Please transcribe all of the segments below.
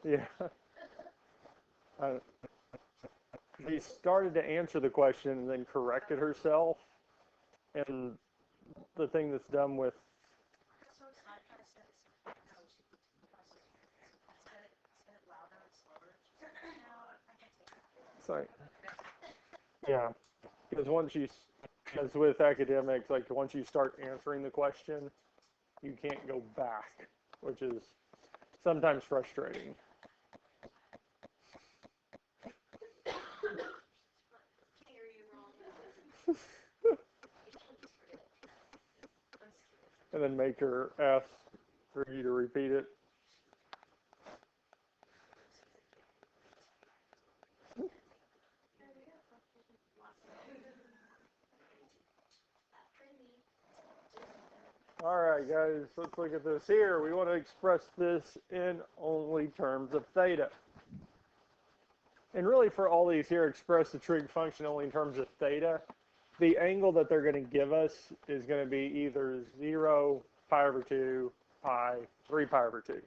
Yeah. Uh, she started to answer the question and then corrected herself. And the thing that's dumb with sorry, yeah, because because with academics, like once you start answering the question, you can't go back, which is sometimes frustrating. And then make her ask for you to repeat it. All right, guys, let's look at this here. We want to express this in only terms of theta. And really for all these here, express the trig function only in terms of theta. The angle that they're going to give us is going to be either 0, pi over 2, pi, 3 pi over 2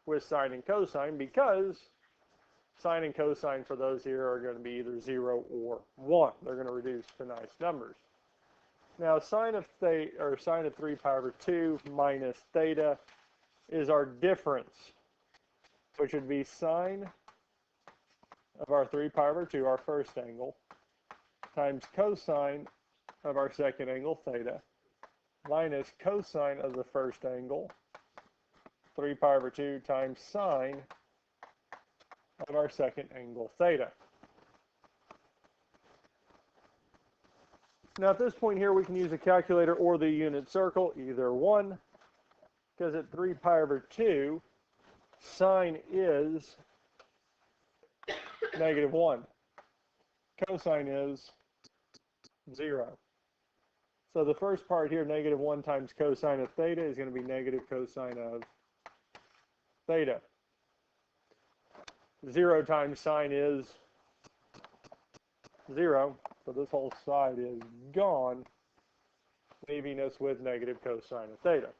with sine and cosine, because sine and cosine for those here are going to be either 0 or 1. They're going to reduce to nice numbers. Now sine of 3 pi over 2 minus theta is our difference, which would be sine of our 3 pi over 2, our first angle, times cosine of our second angle, theta, minus cosine of the first angle, 3 pi over 2, times sine of our second angle, theta. Now at this point here, we can use a calculator or the unit circle, either one, because at 3 pi over 2, sine is -1. Cosine is 0. So the first part here, -1 times cosine of theta, is going to be negative cosine of theta. 0 times sine is 0. So this whole side is gone, leaving us with negative cosine of theta.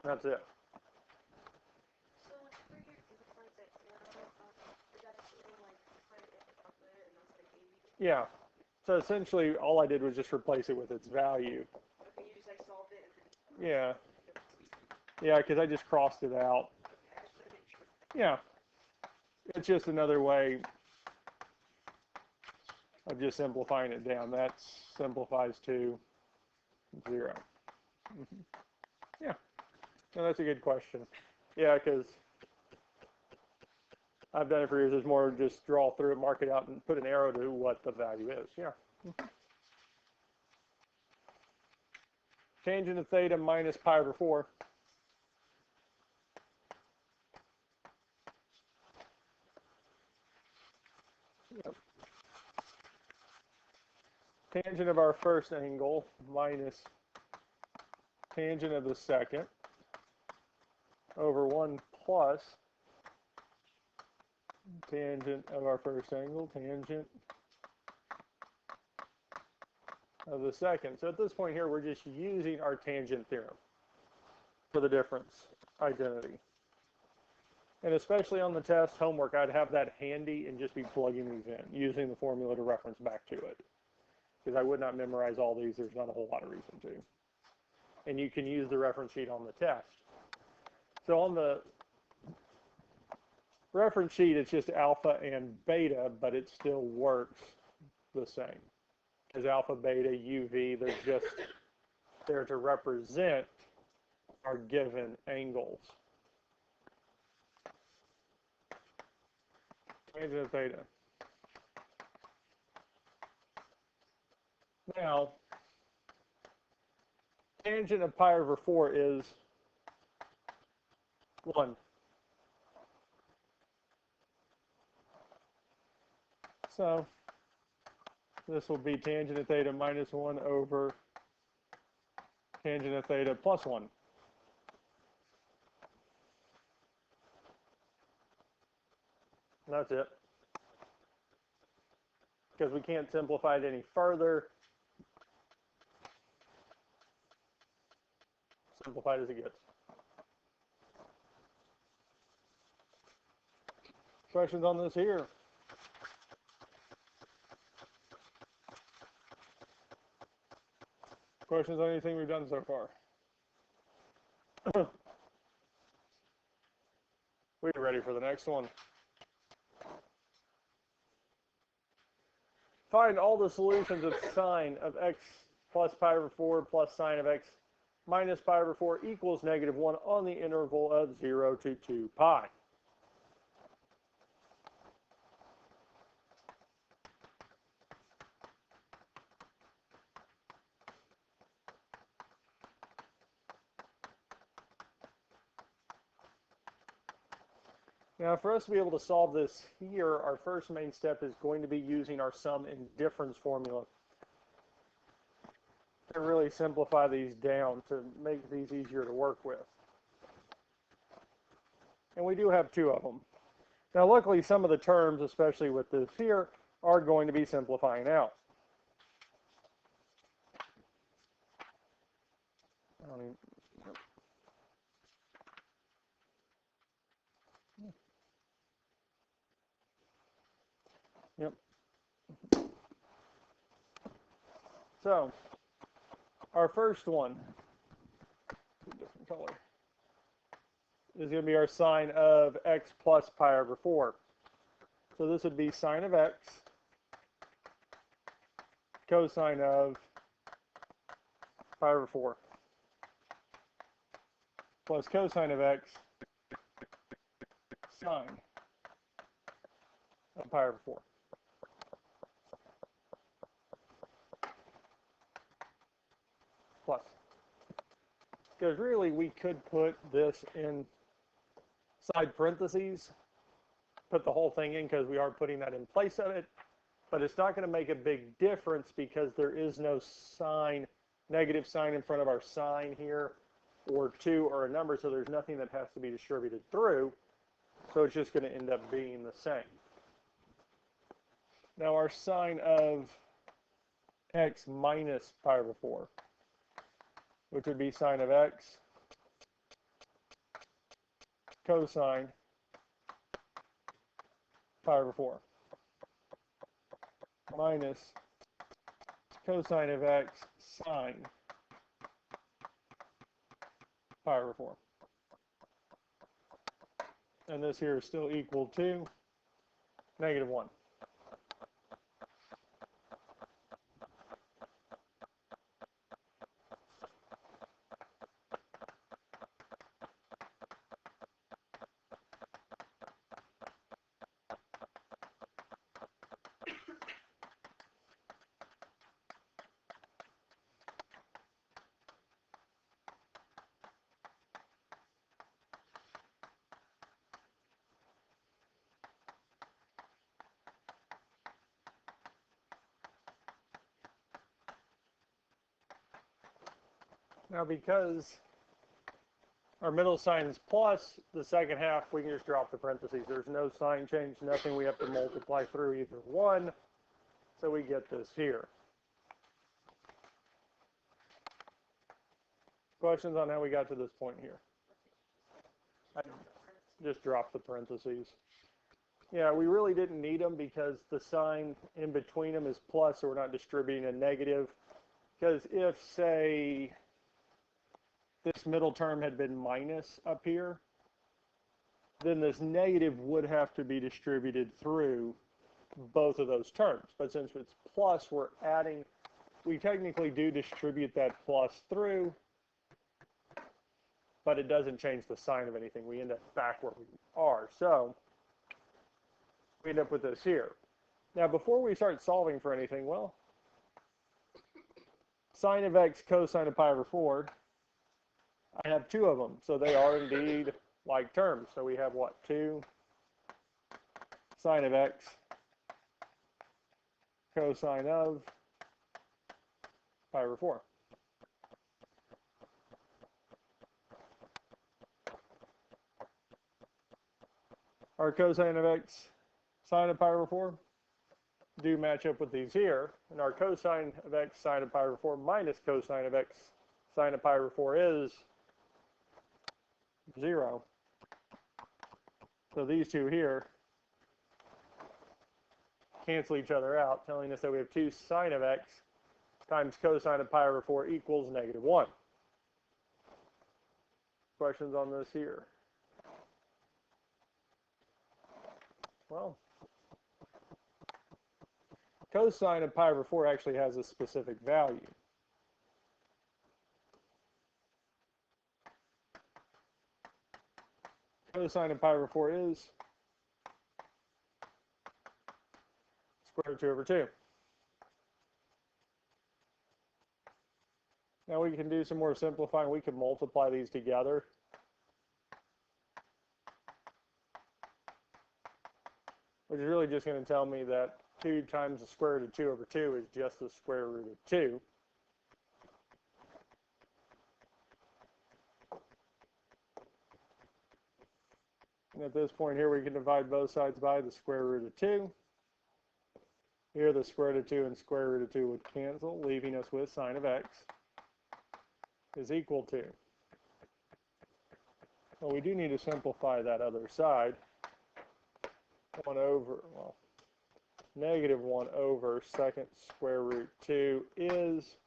That's it. Yeah. So essentially, all I did was just replace it with its value. Yeah. Yeah, because I just crossed it out. Yeah. It's just another way of just simplifying it down. That simplifies to 0. Yeah. No, that's a good question. Yeah, because I've done it for years. It's more just draw through it, mark it out, and put an arrow to what the value is. Yeah. Tangent of theta minus pi over 4. Yep. Tangent of our first angle minus tangent of the second over 1 plus tangent of our first angle, tangent of the second. So at this point here, we're just using our tangent theorem for the difference identity. And especially on the test homework, I'd have that handy and just be plugging these in, using the formula to reference back to it. Because I would not memorize all these. There's not a whole lot of reason to. And you can use the reference sheet on the test. So on the reference sheet, it's just alpha and beta, but it still works the same. Because alpha, beta, UV, they're just there to represent our given angles. Tangent of theta. Now, tangent of pi over 4 is 1. So this will be tangent of theta minus 1 over tangent of theta plus 1. And that's it. Because we can't simplify it any further. Simplified as it gets. Questions on this here? Questions on anything we've done so far? We're ready for the next one. Find all the solutions of sine of x plus pi over 4 plus sine of x minus pi over 4 equals -1 on the interval of 0 to 2 pi. Now, for us to be able to solve this here, our first main step is going to be using our sum and difference formula to really simplify these down to make these easier to work with. And we do have two of them. Now, luckily, some of the terms, especially with this here, are going to be simplifying out. Yep. So, our first one, different color, is going to be our sine of x plus pi over 4. So this would be sine of x cosine of pi over 4 plus cosine of x sine of pi over 4. Plus. Because really we could put this in side parentheses, put the whole thing in because we are putting that in place of it, but it's not going to make a big difference because there is no sign, negative sign in front of our sign here, or 2 or a number, so there's nothing that has to be distributed through, so it's just going to end up being the same. Now our sine of x minus pi over 4, which would be sine of x cosine pi over 4 minus cosine of x sine pi over 4. And this here is still equal to -1. Now, because our middle sign is plus, the second half we can just drop the parentheses. There's no sign change, nothing we have to multiply through either one, so we get this here. Questions on how we got to this point here? I just dropped the parentheses. Yeah, we really didn't need them because the sign in between them is plus, so we're not distributing a negative. Because if, say, this middle term had been minus up here, then this negative would have to be distributed through both of those terms. But since it's plus, we're adding, we technically do distribute that plus through, but it doesn't change the sign of anything. We end up back where we are. So we end up with this here. Now, before we start solving for anything, well, sine of x cosine of pi over 4, I have two of them, so they are indeed like terms. So we have what? 2 sine of x cosine of pi over 4. Our cosine of x sine of pi over 4 do match up with these here, and our cosine of x sine of pi over 4 minus cosine of x sine of pi over 4 is 0. So these two here cancel each other out, telling us that we have 2 sine of x times cosine of pi over 4 equals -1. Questions on this here? Well, cosine of pi over 4 actually has a specific value. Cosine of pi over 4 is square root 2 over 2. Now we can do some more simplifying. We can multiply these together. Which is really just going to tell me that 2 times the square root of 2 over 2 is just the square root of 2. And at this point here, we can divide both sides by the square root of 2. Here, the square root of 2 and square root of 2 would cancel, leaving us with sine of x is equal to. Well, we do need to simplify that other side. 1 over, well, -1 over second square root 2 is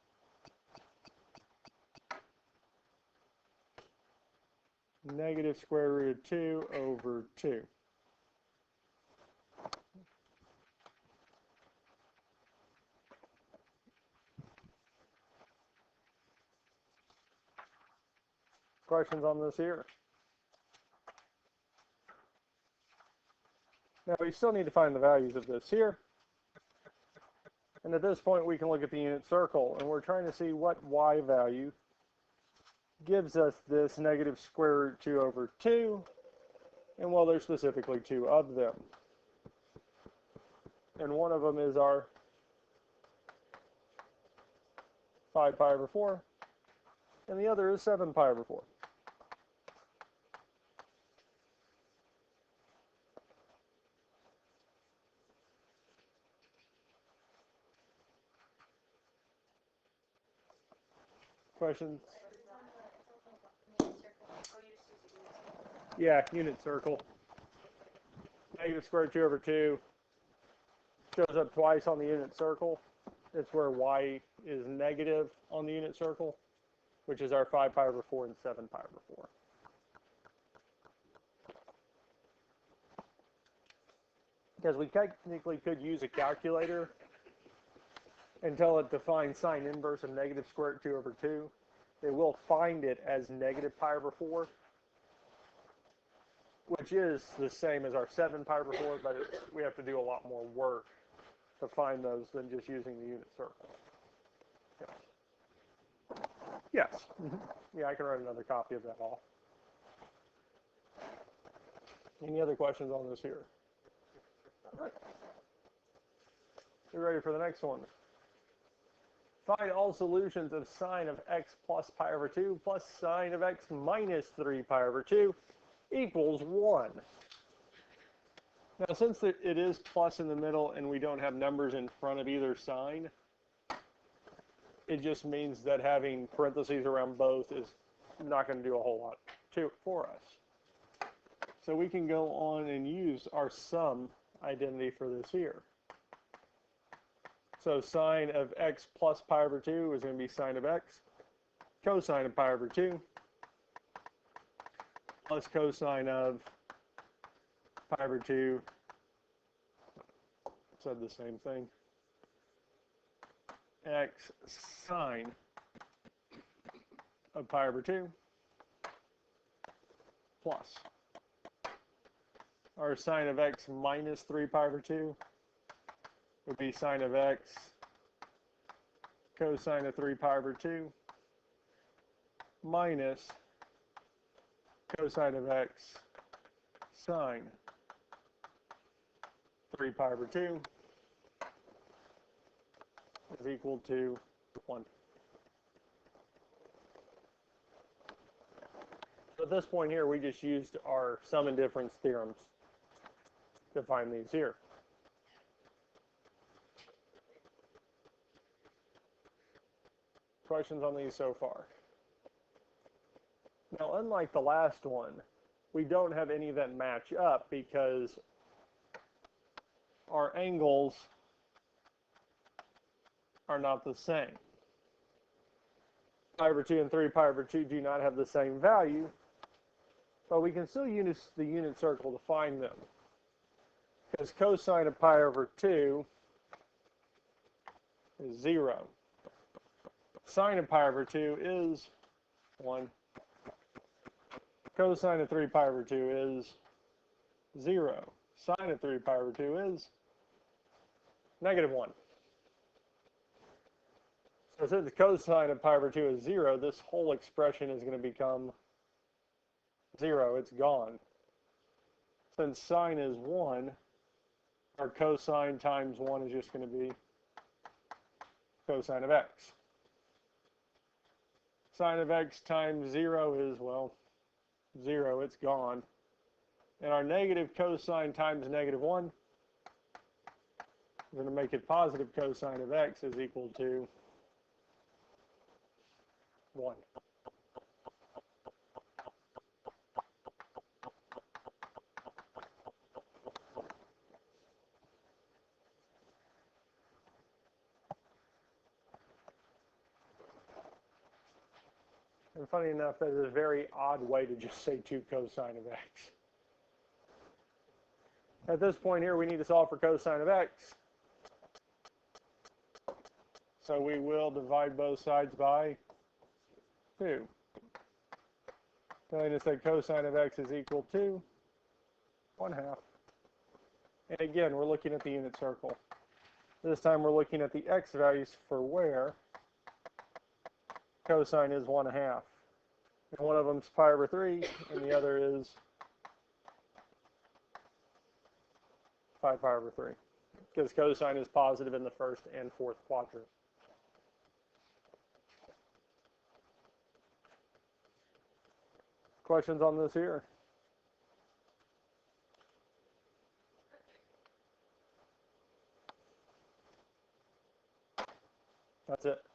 negative square root of 2 over 2. Questions on this here? Now we still need to find the values of this here. And at this point we can look at the unit circle, and we're trying to see what y value gives us this negative square root 2 over 2. And well, there's specifically 2 of them. And one of them is our 5 pi over 4, and the other is 7 pi over 4. Questions? Yeah, unit circle. Negative square root 2 over 2 shows up twice on the unit circle. It's where y is negative on the unit circle, which is our 5 pi over 4 and 7 pi over 4. Because we technically could use a calculator and tell it to find sine inverse of negative square root 2 over 2. It will find it as negative pi over 4, which is the same as our 7 pi over 4, but we have to do a lot more work to find those than just using the unit circle. Yes. Yeah, I can write another copy of that off. Any other questions on this here? All right. You ready for the next one? Find all solutions of sine of x plus pi over 2 plus sine of x minus 3 pi over 2 equals 1. Now, since it is plus in the middle and we don't have numbers in front of either sign, it just means that having parentheses around both is not going to do a whole lot for us. So we can go on and use our sum identity for this here. So sine of x plus pi over 2 is going to be sine of x, cosine of pi over 2, plus cosine of pi over 2, said the same thing, x sine of pi over 2, plus our sine of x minus 3 pi over 2 would be sine of x cosine of 3 pi over 2 minus cosine of x sine 3 pi over 2 is equal to 1. So at this point here, we just used our sum and difference theorems to find these here. Questions on these so far? Now, unlike the last one, we don't have any that match up because our angles are not the same. Pi over 2 and 3 pi over 2 do not have the same value, but we can still use the unit circle to find them. Because cosine of pi over 2 is 0. Sine of pi over 2 is 1. Cosine of 3 pi over 2 is 0. Sine of 3 pi over 2 is -1. So since the cosine of pi over 2 is 0, this whole expression is going to become 0. It's gone. Since sine is 1, our cosine times 1 is just going to be cosine of x. Sine of x times 0 is, well, 0. It's gone. And our negative cosine times -1 is going to make it positive cosine of x is equal to 1. And funny enough, that is a very odd way to just say 2 cosine of x. At this point here, we need to solve for cosine of x. So we will divide both sides by 2. Telling us that cosine of x is equal to 1/2. And again, we're looking at the unit circle. This time we're looking at the x values for where cosine is 1/2. And one of them is pi over 3, and the other is 5 pi over 3. Because cosine is positive in the first and fourth quadrant. Questions on this here? That's it.